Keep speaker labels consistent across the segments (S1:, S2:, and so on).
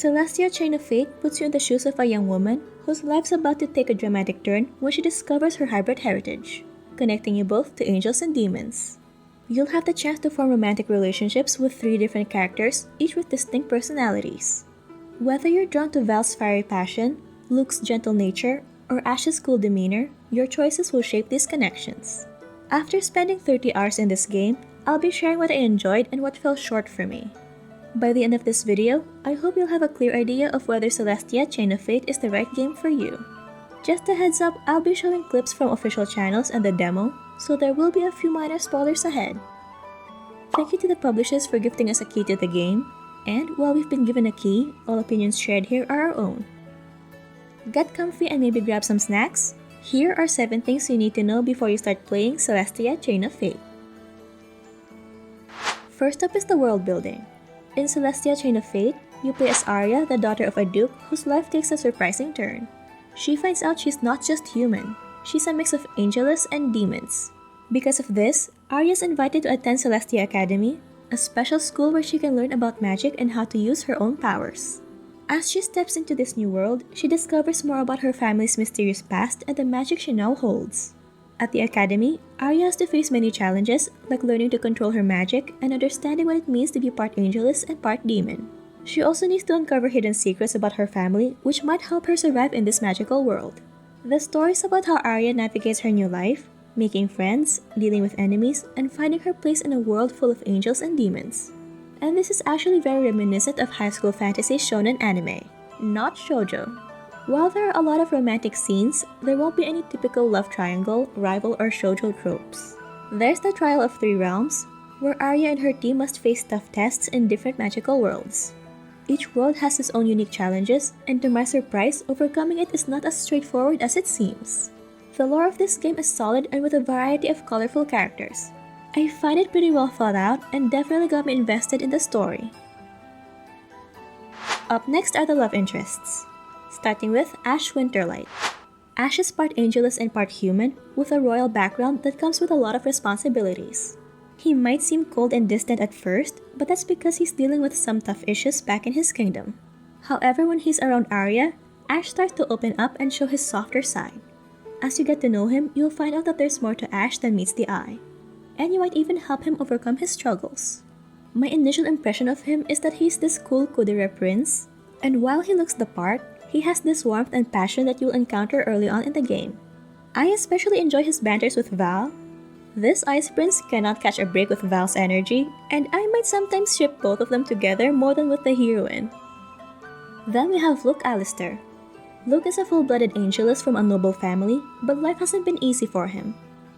S1: Celestia Chain of Fate puts you in the shoes of a young woman whose life's about to take a dramatic turn when she discovers her hybrid heritage, connecting you both to angels and demons. You'll have the chance to form romantic relationships with 3 different characters, each with distinct personalities. Whether you're drawn to Val's fiery passion, Luke's gentle nature, or Ash's cool demeanor, your choices will shape these connections. After spending 30 hours in this game, I'll be sharing what I enjoyed and what fell short for me. By the end of this video, I hope you'll have a clear idea of whether Celestia Chain of Fate is the right game for you. Just a heads up, I'll be showing clips from official channels and the demo, so there will be a few minor spoilers ahead. Thank you to the publishers for gifting us a key to the game, and while we've been given a key, all opinions shared here are our own. Get comfy and maybe grab some snacks. Here are 7 things you need to know before you start playing Celestia Chain of Fate. First up is the world building. In Celestia Chain of Fate, you play as Arya, the daughter of a duke whose life takes a surprising turn. She finds out she's not just human, she's a mix of angelus and demons. Because of this, Arya is invited to attend Celestia Academy, a special school where she can learn about magic and how to use her own powers. As she steps into this new world, she discovers more about her family's mysterious past and the magic she now holds. At the academy, Arya has to face many challenges, like learning to control her magic and understanding what it means to be part angelus and part demon. She also needs to uncover hidden secrets about her family, which might help her survive in this magical world. The story is about how Arya navigates her new life, making friends, dealing with enemies, and finding her place in a world full of angels and demons. And this is actually very reminiscent of high school fantasy shonen anime, not shoujo. While there are a lot of romantic scenes, there won't be any typical love triangle, rival, or shoujo tropes. There's the Trial of 3 Realms, where Arya and her team must face tough tests in different magical worlds. Each world has its own unique challenges, and to my surprise, overcoming it is not as straightforward as it seems. The lore of this game is solid and with a variety of colorful characters. I find it pretty well thought out and definitely got me invested in the story. Up next are the love interests. Starting with Ash Winterlight. Ash is part angelus and part human, with a royal background that comes with a lot of responsibilities. He might seem cold and distant at first, but that's because he's dealing with some tough issues back in his kingdom. However, when he's around Arya, Ash starts to open up and show his softer side. As you get to know him, you'll find out that there's more to Ash than meets the eye. And you might even help him overcome his struggles. My initial impression of him is that he's this cool kudere prince, and while he looks the part, he has this warmth and passion that you'll encounter early on in the game. I especially enjoy his banters with Val. This Ice Prince cannot catch a break with Val's energy, and I might sometimes ship both of them together more than with the heroine. Then we have Luke Alistair. Luke is a full-blooded angelus from a noble family, but life hasn't been easy for him.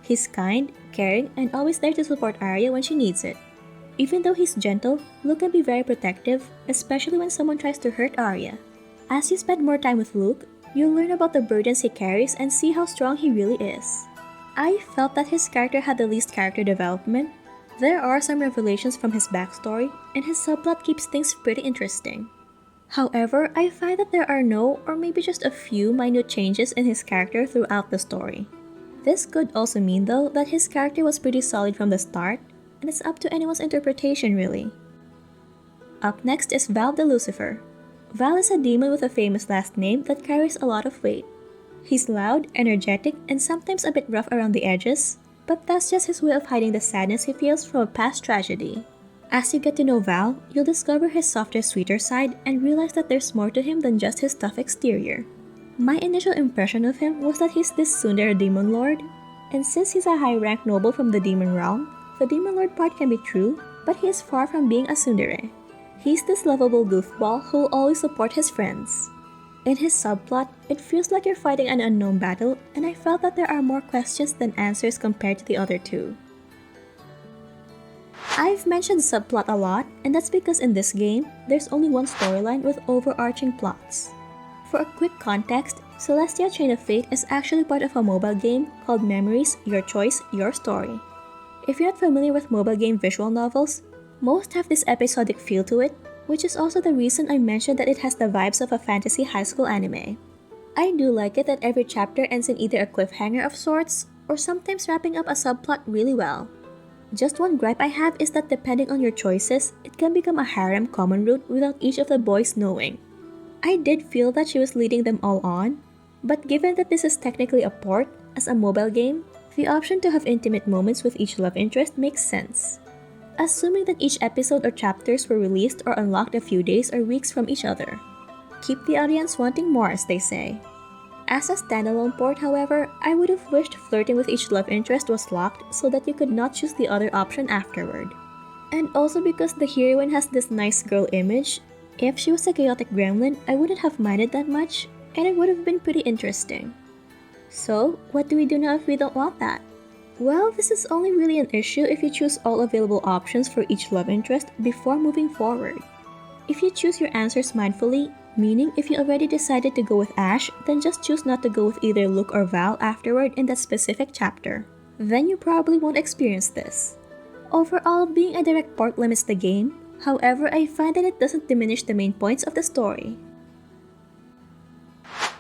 S1: He's kind, caring, and always there to support Arya when she needs it. Even though he's gentle, Luke can be very protective, especially when someone tries to hurt Arya. As you spend more time with Luke, you'll learn about the burdens he carries and see how strong he really is. I felt that his character had the least character development. There are some revelations from his backstory, and his subplot keeps things pretty interesting. However, I find that there are no, or maybe just a few minute changes in his character throughout the story. This could also mean though that his character was pretty solid from the start, and it's up to anyone's interpretation really. Up next is Val the Lucifer. Val is a demon with a famous last name that carries a lot of weight. He's loud, energetic, and sometimes a bit rough around the edges, but that's just his way of hiding the sadness he feels from a past tragedy. As you get to know Val, you'll discover his softer, sweeter side and realize that there's more to him than just his tough exterior. My initial impression of him was that he's this tsundere demon lord, and since he's a high-ranked noble from the demon realm, the demon lord part can be true, but he is far from being a tsundere. He's this lovable goofball who will always support his friends. In his subplot, it feels like you're fighting an unknown battle, and I felt that there are more questions than answers compared to the other two. I've mentioned subplot a lot, and that's because in this game, there's only one storyline with overarching plots. For a quick context, Celestia Chain of Fate is actually part of a mobile game called Memories, Your Choice, Your Story. If you're not familiar with mobile game visual novels, most have this episodic feel to it, which is also the reason I mentioned that it has the vibes of a fantasy high school anime. I do like it that every chapter ends in either a cliffhanger of sorts, or sometimes wrapping up a subplot really well. Just one gripe I have is that depending on your choices, it can become a harem common route without each of the boys knowing. I did feel that she was leading them all on, but given that this is technically a port, as a mobile game, the option to have intimate moments with each love interest makes sense. Assuming that each episode or chapters were released or unlocked a few days or weeks from each other. Keep the audience wanting more, as they say. As a standalone port, however, I would have wished flirting with each love interest was locked so that you could not choose the other option afterward. And also because the heroine has this nice girl image, if she was a chaotic gremlin, I wouldn't have minded that much, and it would have been pretty interesting. So, what do we do now if we don't want that? Well, this is only really an issue if you choose all available options for each love interest before moving forward. If you choose your answers mindfully, meaning if you already decided to go with Ash, then just choose not to go with either Luke or Val afterward in that specific chapter. Then you probably won't experience this. Overall, being a direct port limits the game, however, I find that it doesn't diminish the main points of the story.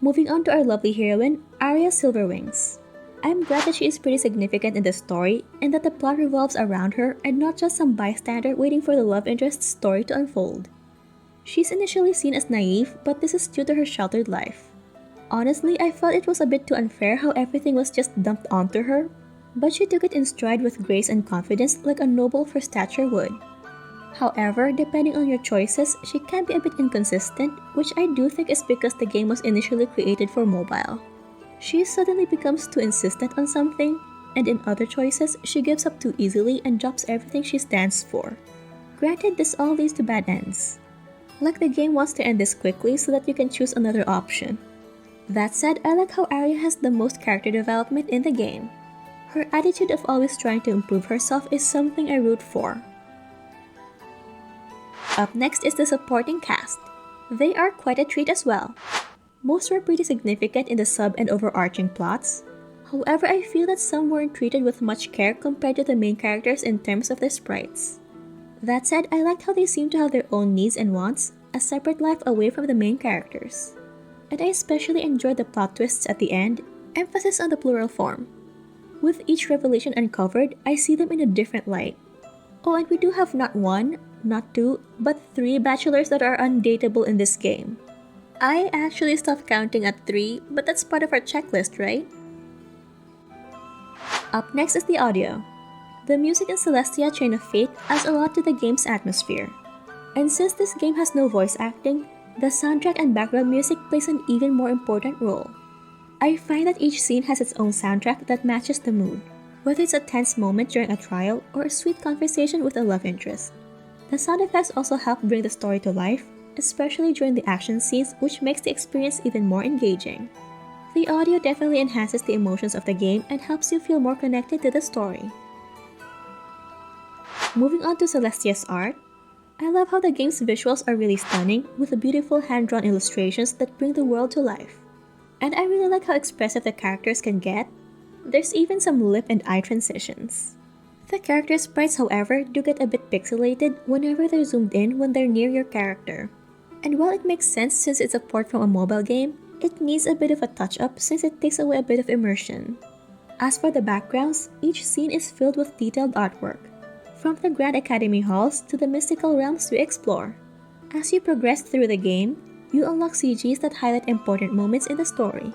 S1: Moving on to our lovely heroine, Arya Silverwings. I'm glad that she is pretty significant in the story and that the plot revolves around her and not just some bystander waiting for the love interest's story to unfold. She's initially seen as naive, but this is due to her sheltered life. Honestly, I felt it was a bit too unfair how everything was just dumped onto her, but she took it in stride with grace and confidence like a noble for stature would. However, depending on your choices, she can be a bit inconsistent, which I do think is because the game was initially created for mobile. She suddenly becomes too insistent on something, and in other choices, she gives up too easily and drops everything she stands for. Granted, this all leads to bad ends. Like the game wants to end this quickly so that you can choose another option. That said, I like how Arya has the most character development in the game. Her attitude of always trying to improve herself is something I root for. Up next is the supporting cast. They are quite a treat as well. Most were pretty significant in the sub and overarching plots. However, I feel that some weren't treated with much care compared to the main characters in terms of their sprites. That said, I liked how they seem to have their own needs and wants, a separate life away from the main characters. And I especially enjoyed the plot twists at the end, emphasis on the plural form. With each revelation uncovered, I see them in a different light. Oh, and we do have not one, not two, but 3 bachelors that are undateable in this game. I actually stopped counting at 3, but that's part of our checklist, right? Up next is the audio. The music in Celestia Chain of Fate adds a lot to the game's atmosphere. And since this game has no voice acting, the soundtrack and background music plays an even more important role. I find that each scene has its own soundtrack that matches the mood, whether it's a tense moment during a trial or a sweet conversation with a love interest. The sound effects also help bring the story to life, especially during the action scenes, which makes the experience even more engaging. The audio definitely enhances the emotions of the game and helps you feel more connected to the story. Moving on to Celestia's art, I love how the game's visuals are really stunning with the beautiful hand-drawn illustrations that bring the world to life. And I really like how expressive the characters can get. There's even some lip and eye transitions. The character sprites, however, do get a bit pixelated whenever they're zoomed in when they're near your character. And while it makes sense since it's a port from a mobile game, it needs a bit of a touch-up since it takes away a bit of immersion. As for the backgrounds, each scene is filled with detailed artwork, from the Grand Academy halls to the mystical realms we explore. As you progress through the game, you unlock CGs that highlight important moments in the story.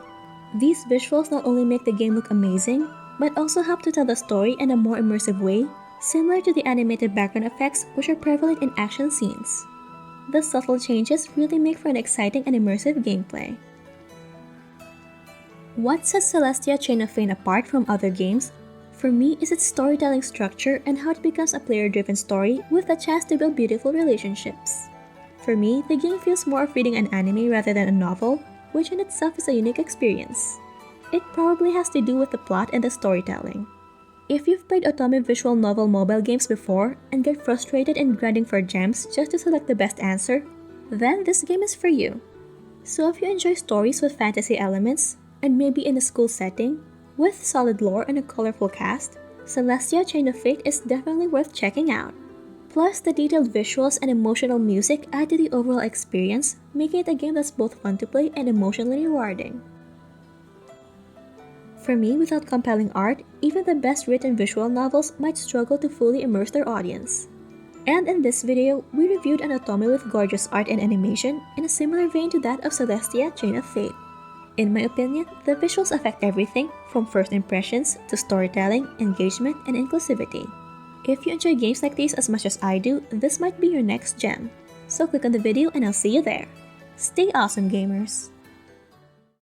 S1: These visuals not only make the game look amazing, but also help to tell the story in a more immersive way, similar to the animated background effects which are prevalent in action scenes. The subtle changes really make for an exciting and immersive gameplay. What sets Celestia Chain of Fate apart from other games, for me, is its storytelling structure and how it becomes a player-driven story with the chance to build beautiful relationships. For me, the game feels more of reading an anime rather than a novel, which in itself is a unique experience. It probably has to do with the plot and the storytelling. If you've played Otome visual novel mobile games before and get frustrated in grinding for gems just to select the best answer, then this game is for you. So if you enjoy stories with fantasy elements, and maybe in a school setting, with solid lore and a colorful cast, Celestia Chain of Fate is definitely worth checking out. Plus, the detailed visuals and emotional music add to the overall experience, making it a game that's both fun to play and emotionally rewarding. For me, without compelling art, even the best written visual novels might struggle to fully immerse their audience. And in this video, we reviewed an Otome with gorgeous art and animation in a similar vein to that of Celestia Chain of Fate. In my opinion, the visuals affect everything from first impressions to storytelling, engagement, and inclusivity. If you enjoy games like these as much as I do, this might be your next gem. So click on the video and I'll see you there. Stay awesome, gamers!